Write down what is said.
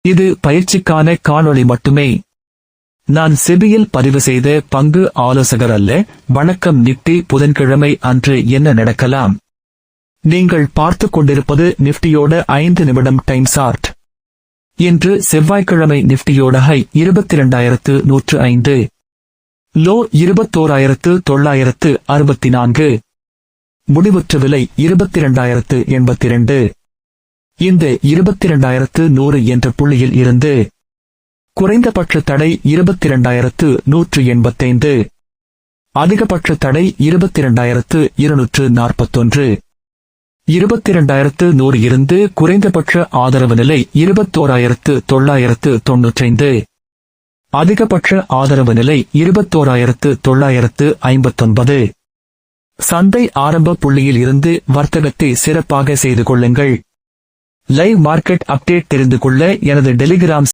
இது பயிற்சிக்கான காணொளி மட்டுமே. நான் செபியில் பதிவு செய்த பங்கு ஆலோசகர் அல்ல. வணக்கம். நிஃப்டி புதன்கிழமை அன்று என்ன நடக்கலாம்? நீங்கள் பார்த்துக் கொண்டிருப்பது நிஃப்டியோட 5 நிமிடம் டைம் சார்ட். இன்று செவ்வாய்க்கிழமை நிஃப்டியோட ஹை 22,105, லோ 21,964, முடிவுற்ற விலை 22,082. இந்த 22,100 என்ற புள்ளியில் இருந்து குறைந்தபட்ச தடை 22,185, அதிகபட்ச தடை 22,241. 22,100 இருந்து குறைந்தபட்ச ஆதரவு நிலை 21,995, அதிகபட்ச ஆதரவு நிலை 21,959. சந்தை ஆரம்ப புள்ளியில் இருந்து வர்த்தகத்தை சிறப்பாக செய்து கொள்ளுங்கள். லைவ் மார்க்கெட் அப்டேட் தெரிந்து கொள்ள எனது டெலிகிராம்